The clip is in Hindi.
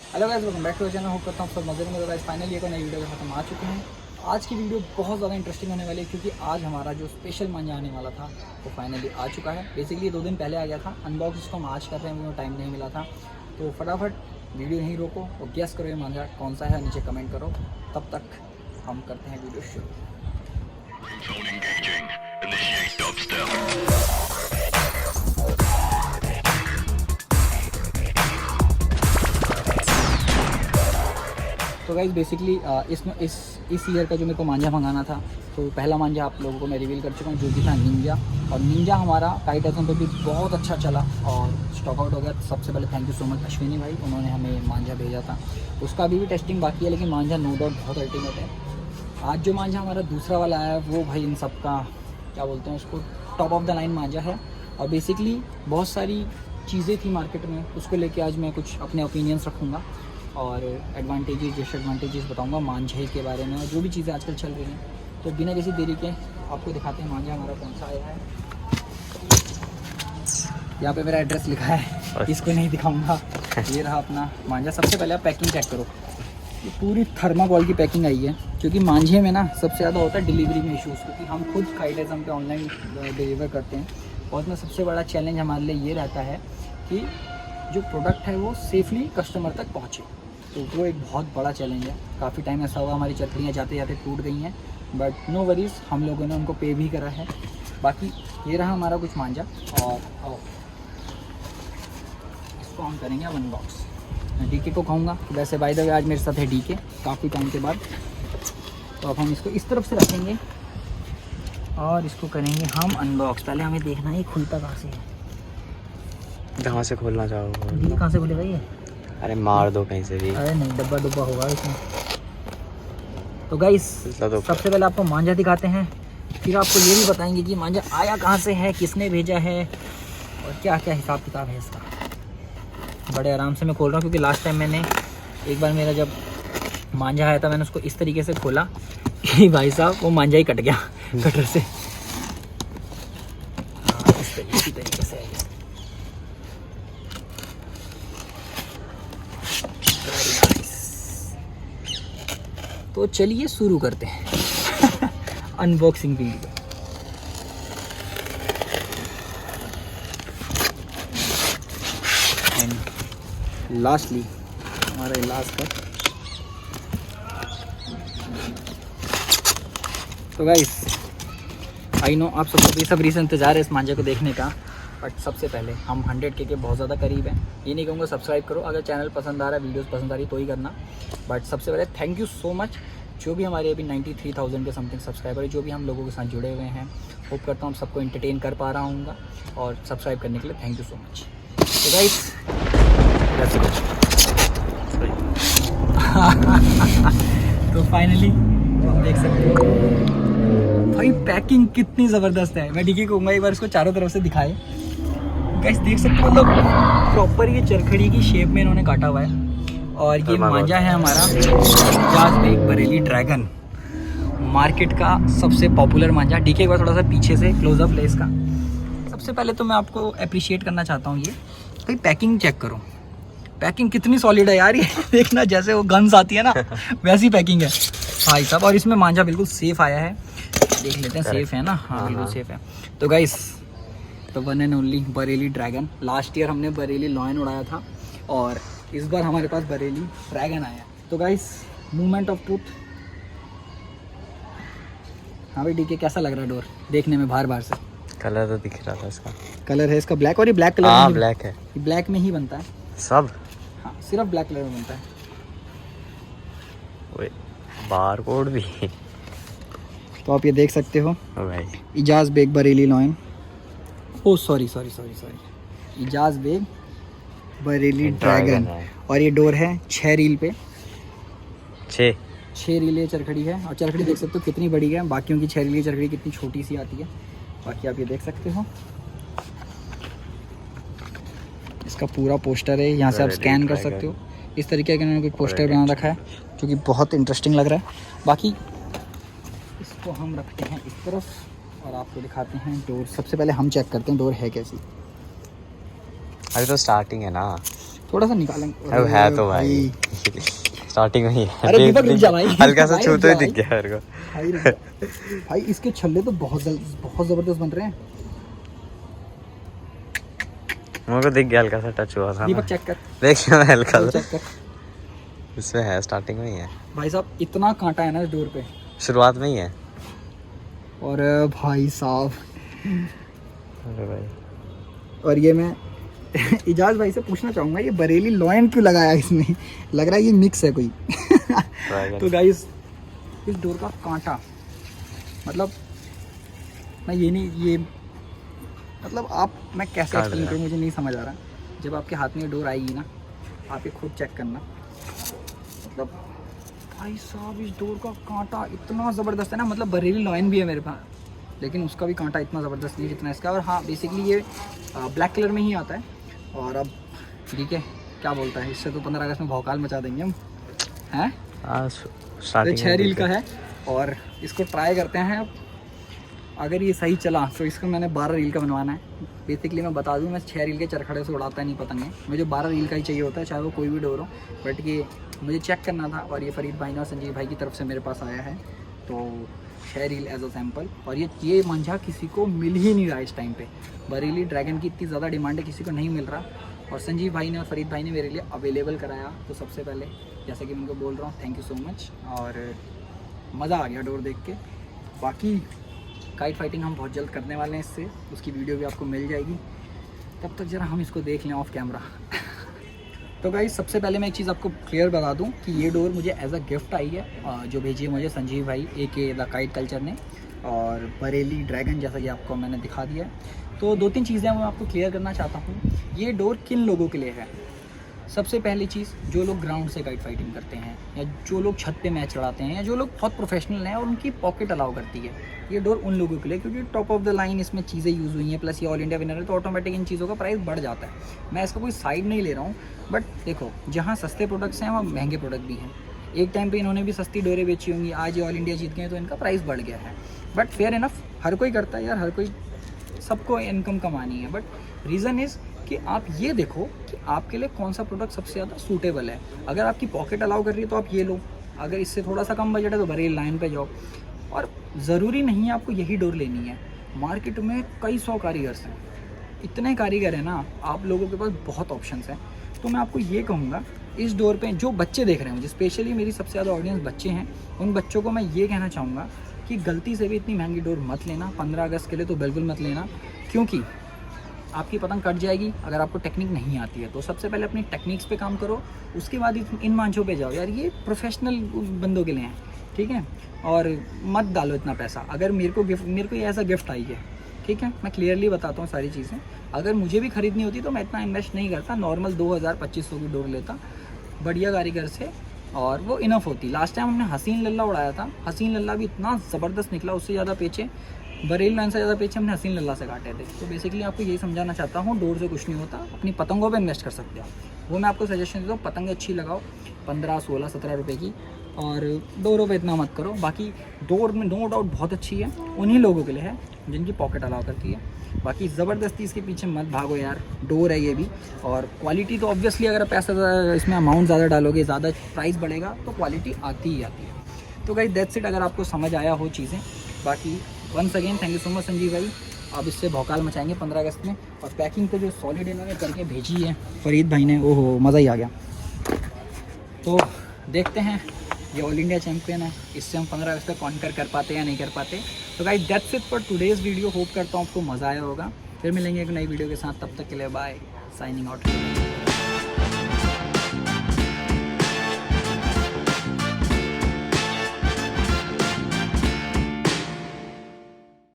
Hello guys, welcome back to channel. Hope करता हूँ सब मजे में। गाइस फाइनली एक नई वीडियो के साथ हम आ चुके हैं। आज की वीडियो बहुत ज़्यादा इंटरेस्टिंग होने वाली है क्योंकि आज हमारा जो स्पेशल मांझा आने वाला था वो फाइनली आ चुका है। बेसिकली 2 दिन पहले आ गया था। अनबॉक्स इसको हम आज कर रहे हैं, मुझे टाइम नहीं मिला था। तो फटाफट वीडियो नहीं रोको और गेस करो ये मांझा कौन सा है, नीचे कमेंट करो। तब तक हम करते हैं वीडियो शुरू। तो गाइज बेसिकली इस ईयर का जो मेरे को मांझा मंगाना था, तो पहला मांझा आप लोगों को मैं रिवील कर चुका हूँ जो कि था निंजा। और निंजा हमारा काइटाथन पे भी बहुत अच्छा चला और स्टॉक आउट हो गया। सबसे पहले thank you so much Ashwini भाई, उन्होंने हमें मांझा भेजा था। उसका अभी भी टेस्टिंग बाकी है, लेकिन मांझा नो डाउट बहुत अल्टीमेट है। आज जो मांझा हमारा दूसरा वाला आया है वो भाई इन सब का क्या बोलते हैं उसको, टॉप ऑफ द लाइन मांझा है। और बेसिकली बहुत सारी चीज़ें थी मार्केट में, उसको लेके आज मैं कुछ अपने ओपिनियंस रखूँगा और एडवांटेजेस डिसएडवांटेजेस बताऊंगा मांझे के बारे में और जो भी चीज़ें आजकल चल रही हैं। तो बिना किसी देरी के आपको दिखाते हैं मांझा हमारा कौन सा आया है। यहाँ पे मेरा एड्रेस लिखा है, इसको नहीं दिखाऊंगा। ये रहा अपना मांझा। सबसे पहले आप पैकिंग चेक करो, ये पूरी थर्माकोल की पैकिंग आई है। क्योंकि मांझे में ना सबसे ज़्यादा होता है डिलीवरी में इशूज़, क्योंकि हम खुद काइटाथन पे ऑनलाइन डिलीवर करते हैं और उसमें सबसे बड़ा चैलेंज हमारे लिए ये रहता है कि जो प्रोडक्ट है वो सेफली कस्टमर तक पहुँचे। तो वो एक बहुत बड़ा चैलेंज है। काफ़ी टाइम ऐसा हुआ हमारी चटनियाँ जाते जाते टूट गई हैं, बट नो वरीज़, हम लोगों ने उनको पे भी करा है। बाकी ये रहा हमारा कुछ मांझा और इसको हम करेंगे अब अनबॉक्स। मैं डीके को कहूँगा, वैसे बाय द वे आज मेरे साथ है डीके काफ़ी टाइम के बाद। तो अब हम इसको इस तरफ से रखेंगे और इसको करेंगे हम अनबॉक्स। पहले हमें देखना है ये खुलता कहाँ से है। कहाँ से खोलना चाहोगे? डी कहाँ से खुलेगा ये? अरे मार दो कहीं से भी। अरे नहीं, डब्बा डुब्बा होगा इसमें। तो गाइस सबसे पहले आपको मांझा दिखाते हैं, फिर आपको ये भी बताएंगे कि मांझा आया कहाँ से है, किसने भेजा है और क्या क्या हिसाब किताब है इसका। बड़े आराम से मैं खोल रहा हूँ क्योंकि लास्ट टाइम मैंने एक बार मेरा जब मांझा आया था मैंने उसको इस तरीके से खोला कि भाई साहब वो मांझा ही कट गया कटर से। इसी तरीके से तो चलिए शुरू करते हैं अनबॉक्सिंग वीडियो। एंड लास्टली हमारा लास्ट का। तो गाइस आई नो आप सबको बेसब्री से इंतज़ार है इस मांझे को देखने का, बट सबसे पहले हम 100K के बहुत ज़्यादा करीब हैं। ये नहीं कहूँगा सब्सक्राइब करो, अगर चैनल पसंद आ रहा है, वीडियोस पसंद आ रही तो ही करना। बट सबसे पहले थैंक यू सो मच जो भी हमारे अभी 93,000 के समथिंग सब्सक्राइबर है, जो भी हम लोगों के साथ जुड़े हुए हैं। होप करता हूँ सबको एंटरटेन कर पा रहा हूँगा और सब्सक्राइब करने के लिए थैंक यू सो मच। तो गाइस तो फाइनली हम देख सकते हो भाई पैकिंग कितनी ज़बरदस्त है। मैं डीके कहूँगा एक बार इसको चारों तरफ से दिखाए। गाइस देख सकते हो, मतलब प्रॉपर ये चरखड़ी की शेप में इन्होंने काटा हुआ है। और ये मांझा है हमारा इजाज़ बेग बरेली ड्रैगन, मार्केट का सबसे पॉपुलर मांझा। डीके एक बार थोड़ा सा पीछे से क्लोजअप ले इसका। सबसे पहले तो मैं आपको अप्रिशिएट करना चाहता हूँ, ये भाई पैकिंग चेक करो, पैकिंग कितनी सॉलिड है यार। ये देखना जैसे वो गन्स आती है ना वैसी पैकिंग है भाई साहब। और इसमें मांझा बिल्कुल सेफ़ आया है, देख लेते हैं सेफ़ है ना। हाँ बिल्कुल सेफ़ है। तो गाइस तो one and only Bareilly dragon. Last year हमने बरेली लॉयन उड़ाया था और इस बार हमारे पास बरेली ड्रैगन आया। तो गाइस मूवमेंट ऑफ ट्रूथ। हाँ भाई डीके कैसा लग रहा है डोर देखने में बाहर बाहर से? कलर तो दिख रहा था इसका। कलर है इसका ब्लैक, और ये ब्लैक कलर हाँ ब्लैक है, ये ब्लैक में ही बनता है सब। हाँ सिर्फ ब्लैक कलर में बनता है। ओए बार कोड भी। तो आप ये देख सकते हो भाई Ijaz Baig Bareilly lion. Oh sorry Ijaz Baig Bareilly dragon. और ये डोर है 6 रील पे, 6 रील चरखड़ी है। और चरखड़ी देख सकते हो कितनी बड़ी है, बाकियों की 6 रील चरखड़ी कितनी छोटी सी आती है। बाकी आप ये देख सकते हो इसका पूरा पोस्टर है, यहाँ से आप स्कैन कर सकते हो। इस तरीके का इन्होंने कोई पोस्टर बना रखा है जो कि बहुत इंटरेस्टिंग लग रहा है। बाकी इसको हम रखते हैं इस तरफ और आपको दिखाते हैं डोर। सबसे पहले हम चेक करते हैं डोर है कैसी। अभी तो स्टार्टिंग है ना। थोड़ा सा निकालेंगे। अब है तो भाई स्टार्टिंग में ही है। अरे दीपक रुक जा भाई, हल्का सा भाई छू रुक तो जा ही दिख भाई। गया मेरे को। भाई रुक जा। भाई इसके छल्ले तो बहुत जबरदस्त बन रहे हैं। मेरे को दिख गया, हल्का सा टच हुआ था दीपक ना। चेक कर, देख मैं हल्का चेक सा कर। इसमें है, स्टार्टिंग में ही है, भाई साहब इतना कांटा है ना इस डोर पे। शुरुआत में ही है। और भाई साहब, अरे भाई और ये मैं इजाज भाई से पूछना चाहूँगा, ये बरेली लॉयन क्यों लगाया इसमें? लग रहा है ये मिक्स है कोई। तो गाइस इस डोर का कांटा, मतलब मैं ये नहीं, ये मतलब आप, मैं कैसे काट एक्सप्लेन रहा। करूँ, मुझे नहीं समझ आ रहा। जब आपके हाथ में ये डोर आएगी ना, आप ये खुद चेक करना। मतलब भाई साहब इस डोर का कांटा इतना ज़बरदस्त है ना, मतलब बरेली लॉयन भी है मेरे पास, लेकिन उसका भी कांटा इतना ज़बरदस्त नहीं है जितना इसका। और हाँ बेसिकली ये ब्लैक कलर में ही आता है। और अब ठीक है, क्या बोलता है, इससे तो 15 अगस्त में भौकाल मचा देंगे हम, हैं? तो स्टार्टिंग 6 रील का है और इसको ट्राई करते हैं। अब अगर ये सही चला तो इसको मैंने 12 रील का बनवाना है। बेसिकली मैं बता दूं, मैं 6 रील के चरखड़े से उड़ाता नहीं पतंगे, मुझे 12 रील का ही चाहिए होता है, चाहे वो कोई भी डोर हो। बट ये मुझे चेक करना था और ये फरीद भाई ने और संजीव भाई की तरफ से मेरे पास आया है, तो 6 रील एज अ सैम्पल। और ये मंझा किसी को मिल ही नहीं रहा इस टाइम पे। बरेली ड्रैगन की इतनी ज़्यादा डिमांड है, किसी को नहीं मिल रहा। और संजीव भाई ने और फरीद भाई ने मेरे लिए अवेलेबल कराया, तो सबसे पहले जैसे कि मैं उनको बोल रहा हूँ थैंक यू सो मच। और मज़ा आ गया डोर देख के। बाकी काइट फाइटिंग हम बहुत जल्द करने वाले हैं इससे, उसकी वीडियो भी आपको मिल जाएगी। तब तक ज़रा हम इसको देख लें ऑफ कैमरा। तो गाइस सबसे पहले मैं एक चीज़ आपको क्लियर बता दूं कि ये डोर मुझे एज अ गिफ्ट आई है, जो भेजी है मुझे संजीव भाई AK द काइट कल्चर ने, और बरेली ड्रैगन, जैसा कि आपको मैंने दिखा दिया है। तो 2-3 चीज़ें मैं आपको क्लियर करना चाहता हूँ। ये डोर किन लोगों के लिए है? सबसे पहली चीज़, जो लोग ग्राउंड से काइट फाइटिंग करते हैं, या जो लोग छत पे मैच चढ़ाते हैं, या जो लोग बहुत प्रोफेशनल हैं और उनकी पॉकेट अलाउ करती है, ये डोर उन लोगों के लिए, क्योंकि टॉप ऑफ द लाइन इसमें चीज़ें यूज़ हुई हैं, प्लस ये ऑल इंडिया विनर है, तो ऑटोमेटिक इन चीज़ों का प्राइस बढ़ जाता है। मैं इसका कोई साइड नहीं ले रहा हूँ, बट देखो जहाँ सस्ते प्रोडक्ट्स हैं वहाँ महंगे प्रोडक्ट भी हैं। एक टाइम पे इन्होंने भी सस्ती डोरें बेची होंगी, आज ये ऑल इंडिया जीत गए हैं तो इनका प्राइस बढ़ गया है। बट फेयर इनफ, हर कोई करता है यार, हर कोई, सबको इनकम कमानी है। बट रीज़न इज़ कि आप ये देखो कि आपके लिए कौन सा प्रोडक्ट सबसे ज़्यादा सूटेबल है। अगर आपकी पॉकेट अलाउ कर रही है तो आप ये लो, अगर इससे थोड़ा सा कम बजट है तो बरेली लाइन पे जाओ। और ज़रूरी नहीं है आपको यही डोर लेनी है, मार्केट में कई 100 कारीगर्स हैं, इतने कारीगर हैं ना, आप लोगों के पास बहुत ऑप्शंस हैं। तो मैं आपको ये कहूँगा, इस डोर पे जो बच्चे देख रहे हैं मुझे, स्पेशली मेरी सबसे ज़्यादा ऑडियंस बच्चे हैं, उन बच्चों को मैं ये कहना चाहूँगा कि गलती से भी इतनी महंगी डोर मत लेना। 15 अगस्त के लिए तो बिल्कुल मत लेना, क्योंकि आपकी पतंग कट जाएगी अगर आपको टेक्निक नहीं आती है। तो सबसे पहले अपनी टेक्निक्स पे काम करो, उसके बाद इन मांझों पे जाओ। यार ये प्रोफेशनल बंदों के लिए हैं, ठीक है? और मत डालो इतना पैसा। अगर मेरे को ये ऐसा गिफ्ट आई है, ठीक है, मैं क्लियरली बताता हूँ सारी चीज़ें। अगर मुझे भी ख़रीदनी होती तो मैं इतना इन्वेस्ट नहीं करता, नॉर्मल 2000-2500 की डोर लेता बढ़िया कारीगर से, और वो इनफ होती। लास्ट टाइम हमने हसीन लल्ला उड़ाया था, हसीन लल्ला भी इतना ज़बरदस्त निकला, उससे ज़्यादा पेचे, बरेली लाइन से ज़्यादा पेचे हमने हसीन लल्ला से काटे थे। तो बेसिकली आपको यही समझाना चाहता हूँ, डोर से कुछ नहीं होता, अपनी पतंगों पे इन्वेस्ट कर सकते हो। वो मैं आपको सजेशन देता हूँ, पतंग अच्छी लगाओ 15, 16, 17 रुपये की, और डोरों पे इतना मत करो। बाकी डोर में नो डाउट बहुत अच्छी है, उन्हीं लोगों के लिए है जिनकी पॉकेट अलाउ करती है। बाकी ज़बरदस्ती इसके पीछे मत भागो यार, डोर है ये भी। और क्वालिटी तो ऑब्वियसली अगर पैसा इसमें अमाउंट ज़्यादा डालोगे, ज़्यादा प्राइस बढ़ेगा, तो क्वालिटी आती ही आती है। तो गाइस दैट्स इट, अगर आपको समझ आया हो चीज़ें। बाकी once again thank you so much Sanjeev भाई, अब इससे भौकाल मचाएंगे 15 अगस्त में। और पैकिंग तो जो सॉलिड इन्होंने करके भेजी है फरीद भाई ने, ओहो मज़ा ही आ गया। तो देखते हैं, ये ऑल इंडिया चैम्पियन है, इससे हम 15 अगस्त तक कॉन्कर कर पाते या नहीं कर पाते। तो guys that's it for today's video, hope करता हूँ आपको मज़ा आया होगा। फिर मिलेंगे एक नई वीडियो के साथ, तब तक के लिए बाय, साइनिंग आउट।